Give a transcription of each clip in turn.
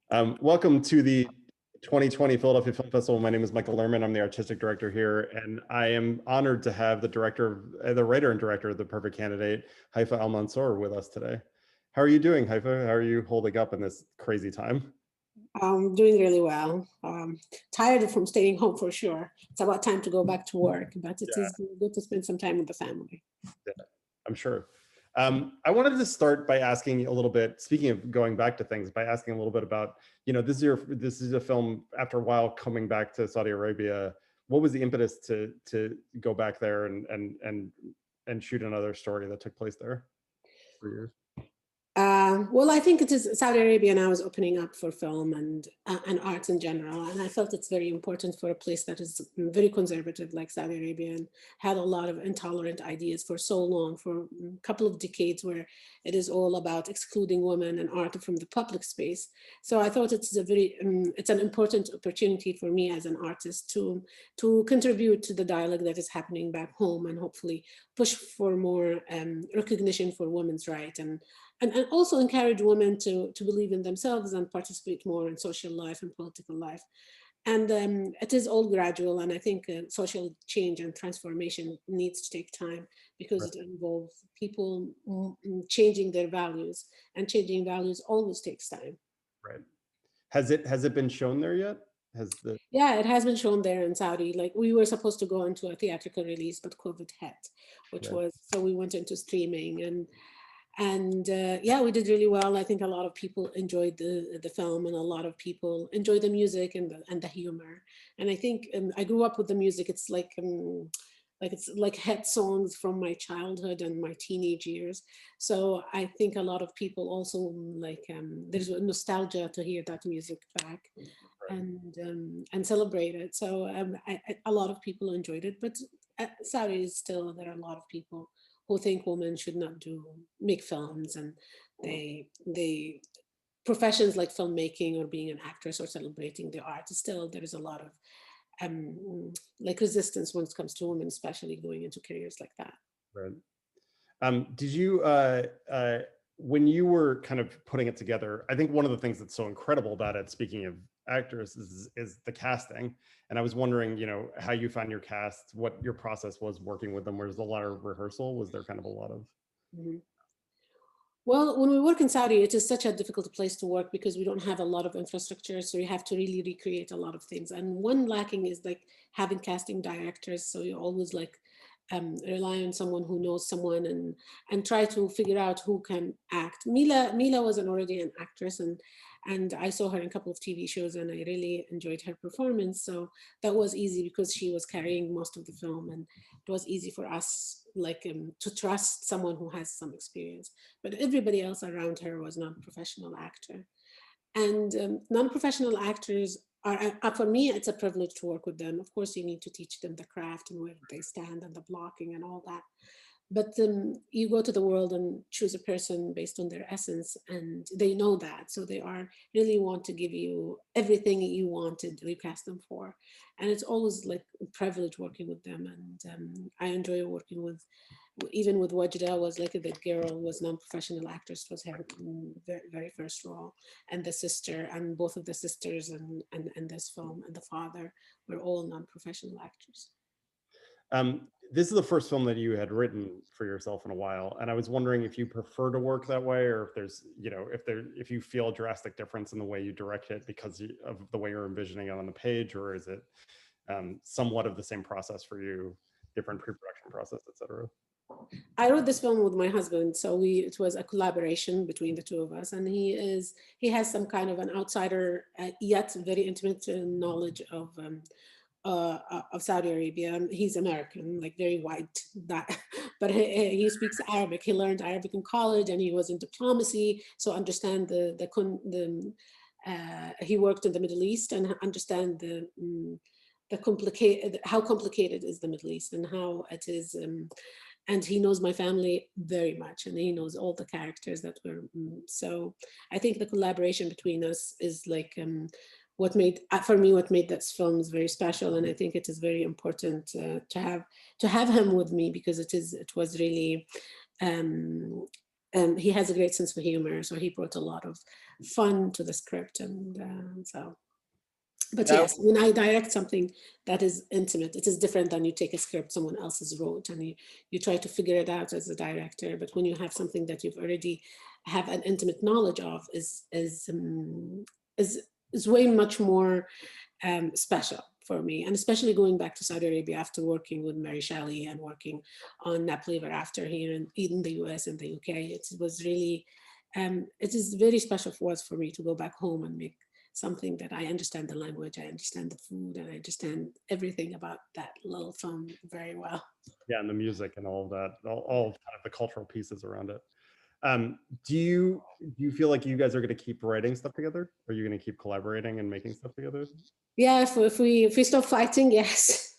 Welcome to the 2020 Philadelphia Film Festival. My name is Michael Lerman. I'm the artistic director here, and I am honored to have the the writer and director of The Perfect Candidate, Haifaa Al-Mansour, with us today. How are you doing, Haifaa? How are you holding up in this crazy time? Doing really well. Tired from staying home for sure. It's about time to go back to work, but it Yeah, is good to spend some time with the family. yeah, I'm sure. I wanted to start by asking a little bit, speaking of going back to things, by asking a little bit about, this is a film after a while coming back to Saudi Arabia. What was the impetus to go back there and shoot another story that took place there for years? Well, I think it is Saudi Arabia now is opening up for film and arts in general, and I felt it's very important for a place that is very conservative like Saudi Arabia and had a lot of intolerant ideas for so long, for a couple of decades, where it is all about excluding women and art from the public space. So I thought it's an important opportunity for me as an artist to contribute to the dialogue that is happening back home and hopefully push for more recognition for women's rights and also encourage women to believe in themselves and participate more in social life and political life. And it is all gradual, and I think social change and transformation needs to take time because Right, it involves people changing their values, and changing values always takes time. right. Has it been shown there yet? Has the Yeah, it has been shown there in Saudi. Like we were supposed to go into a theatrical release, but COVID hit, which Right. was so we went into streaming and yeah, we did really well. I think a lot of people enjoyed the film, and a lot of people enjoy the music and the humor. And I think I grew up with the music. It's like hit songs from my childhood and my teenage years. So I think a lot of people also there's a nostalgia to hear that music back Right. and celebrate it. So a lot of people enjoyed it, but Saudi is still there are a lot of people who think women should not do make films, and they professions like filmmaking or being an actress or celebrating the art. Still, there is a lot of like resistance when it comes to women, especially going into careers like that. Right. Did you, when you were kind of putting it together, I think one of the things that's so incredible about it, speaking of actors, is the casting. And I was wondering, how you found your cast, what your process was working with them. Was there a lot of rehearsal? Was there kind of a lot of? Mhm. Well, when we work in Saudi, it is such a difficult place to work because we don't have a lot of infrastructure. So you have to really recreate a lot of things. And one lacking is like having casting directors. So you always like rely on someone who knows someone and try to figure out who can act. Mila was already an actress, and I saw her in a couple of TV shows, and I really enjoyed her performance. So that was easy because she was carrying most of the film, and it was easy for us to trust someone who has some experience. But everybody else around her was non-professional actor. And non-professional actors are, for me, it's a privilege to work with them. Of course, you need to teach them the craft and where they stand and the blocking and all that. But you go to the world and choose a person based on their essence, and they know that. So they are really want to give you everything you wanted, you cast them for. And it's always like a privilege working with them. And I enjoy working with, even with Wajda was like the girl was non-professional actress, was her very first role, and the sister and both of the sisters and this film and the father were all non-professional actors. This is the first film that you had written for yourself in a while, and I was wondering if you prefer to work that way, or if there's, if you feel a drastic difference in the way you direct it because of the way you're envisioning it on the page, or is it somewhat of the same process for you, different pre-production process, etc. I wrote this film with my husband, so it was a collaboration between the two of us, and he has some kind of an outsider yet very intimate knowledge of Saudi Arabia. He's American, like very white, that, but he speaks Arabic. He learned Arabic in college, and he was in diplomacy, so understand he worked in the Middle East and understand the complicated how complicated is the Middle East and how it is. And he knows my family very much, and he knows all the characters that were. So I think the collaboration between us is like what made for me what made this film is very special, and I think it is very important to have him with me because it was really he has a great sense of humor, so he brought a lot of fun to the script. And but Now, yes, when I direct something that is intimate, it is different than you take a script someone else's wrote and you try to figure it out as a director. But when you have something that you've already have an intimate knowledge of, is is way much more special for me. And especially going back to Saudi Arabia after working with Mary Shelley and working on Napoli Ever After here in the US and the UK, it was really, it is very special for us for me to go back home and make something that I understand the language, I understand the food, and I understand everything about that little film very well. yeah, and the music and all of that, all kind of the cultural pieces around it. Do you feel like you guys are going to keep writing stuff together? Are you going to keep collaborating and making stuff together? Yeah, if we stop fighting, yes.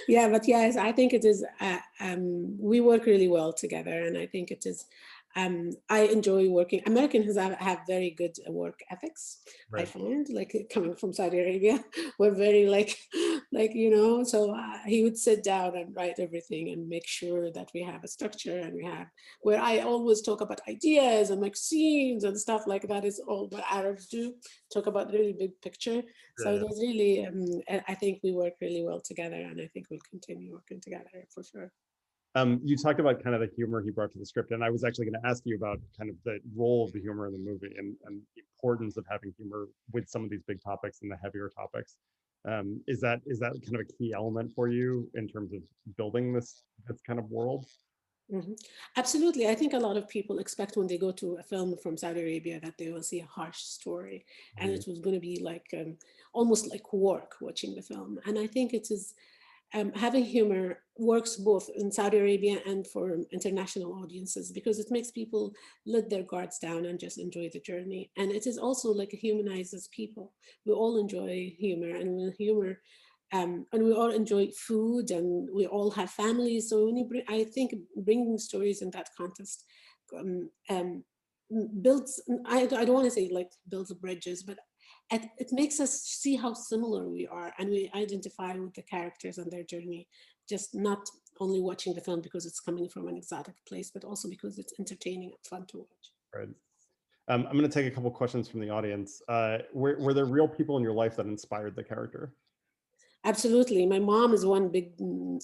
Yeah, but yes, I think it is. We work really well together, and I think it is. I enjoy working. Americans have very good work ethics. I Right. find, like coming from Saudi Arabia, we're very like you know. So he would sit down and write everything and make sure that we have a structure and we have where I always talk about ideas and like scenes and stuff like that is all what Arabs do. Talk about the really big picture. So Yeah. there's really, I think we work really well together, and I think we'll continue working together for sure. You talked about kind of the humor he brought to the script, and I was actually going to ask you about kind of the role of the humor in the movie and the importance of having humor with some of these big topics and the heavier topics. Is that kind of a key element for you in terms of building this kind of world? Mhm. Absolutely. I think a lot of people expect when they go to a film from Saudi Arabia that they will see a harsh story, and Mhm. it was going to be like almost like work watching the film. And I think it is having humor works both in Saudi Arabia and for international audiences because it makes people let their guards down and just enjoy the journey. And it is also like it humanizes people. We all enjoy humor, and when humor and we all enjoy food and we all have families. So when you bring, I think bringing stories in that context um, um, builds, I don't want to say like builds bridges, but it makes us see how similar we are and we identify with the characters and their journey, just not only watching the film because it's coming from an exotic place, but also because it's entertaining and fun to watch. Right. I'm going to take a couple questions from the audience. Were there real people in your life that inspired the character? Absolutely. My mom is one big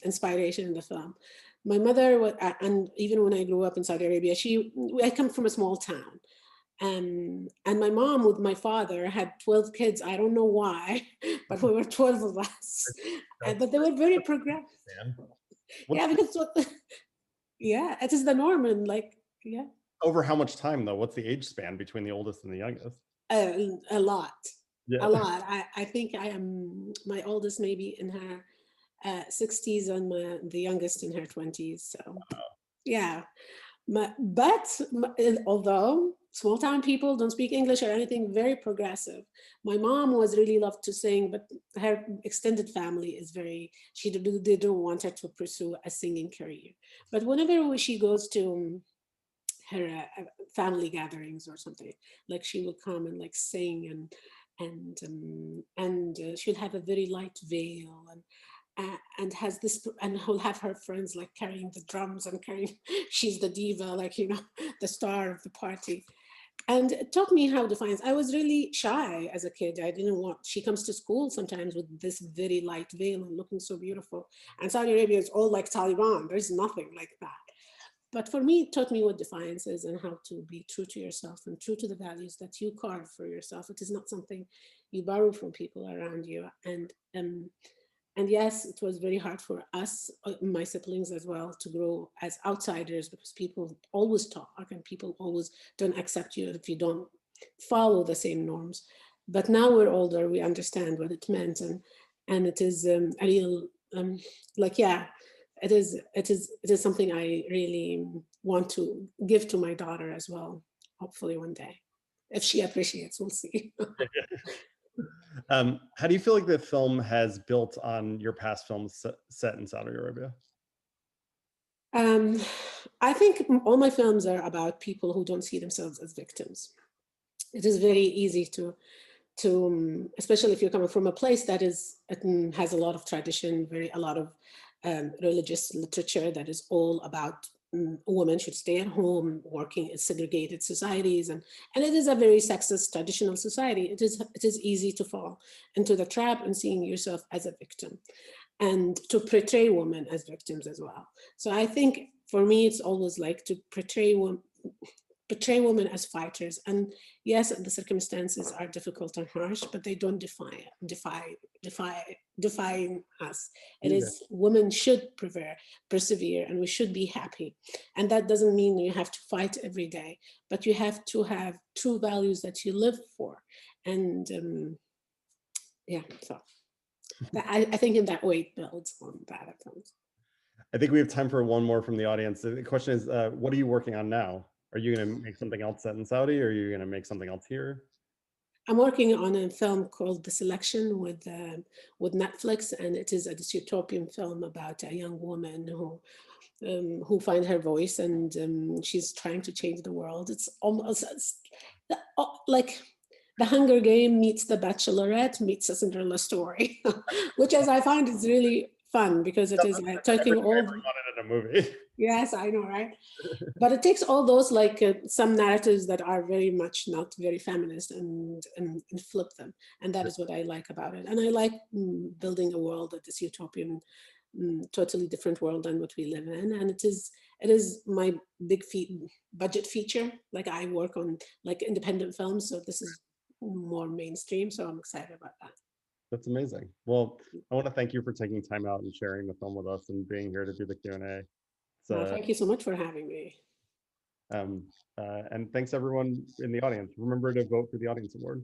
inspiration in the film. My mother, and even when I grew up in Saudi Arabia, I come from a small town. And my mom with my father had 12 kids. I don't know why, but we were 12 of us. That's But they were very progressive. man. What's Yeah, because yeah, it is the norm. And like, yeah, over how much time though? What's the age span between the oldest and the youngest? a lot. Yeah. A lot. I think I am my oldest maybe in her 60s and the youngest in her 20s. So yeah, but although small town people don't speak English or anything, very progressive. My mom was really loved to sing, but her extended family is very, they don't want her to pursue a singing career. But whenever she goes to her family gatherings or something, like she will come and like sing and she'll have a very light veil and has this and he'll have her friends like carrying the drums and carrying she's the diva, like you know, the star of the party. And it taught me how defiance. I was really shy as a kid. I didn't want, she comes to school sometimes with this very light veil and looking so beautiful, and Saudi Arabia is all like Taliban, there's nothing like that. But for me, it taught me what defiance is and how to be true to yourself and true to the values that you carve for yourself. It is not something you borrow from people around you. And yes, it was very hard for us, my siblings as well, to grow as outsiders because people always talk and people always don't accept you if you don't follow the same norms. But now we're older, we understand what it meant, and it is a real like yeah, it is something I really want to give to my daughter as well. Hopefully one day, if she appreciates, we'll see. How do you feel like the film has built on your past films set in Saudi Arabia? um, I think all my films are about people who don't see themselves as victims. It is very easy to especially if you're coming from a place that is has a lot of tradition, very a lot of religious literature that is all about women should stay at home working in segregated societies, and it is a very sexist traditional society. It is easy to fall into the trap and seeing yourself as a victim and to portray women as victims as well. So I think for me it's always like to portray women as fighters. And yes, the circumstances are difficult and harsh, but they don't define us. It Okay. is women should persevere, and we should be happy. And that doesn't mean you have to fight every day, but you have to have true values that you live for. And yeah, so I think in that way it builds on that. I think we have time for one more from the audience. The question is, what are you working on now? Are you going to make something else set in Saudi, or are you going to make something else here? I'm working on a film called The Selection with Netflix, and it is a dystopian film about a young woman who finds her voice, and she's trying to change the world. It's almost like the Hunger Game meets the Bachelorette meets a Cinderella story, which as I find is really fun because it is taking Everything I all. ever wanted in a movie. Yes, I know, right? But it takes all those like some narratives that are very much not very feminist and flip them, and that is what I like about it. And I like building a world that is utopian, totally different world than what we live in. And it is my big budget feature. Like I work on like independent films, so this is more mainstream. So I'm excited about that. That's amazing. Well, I want to thank you for taking time out and sharing the film with us and being here to do the Q&A. Well, So, thank you so much for having me. and thanks everyone in the audience. Remember to vote for the audience award.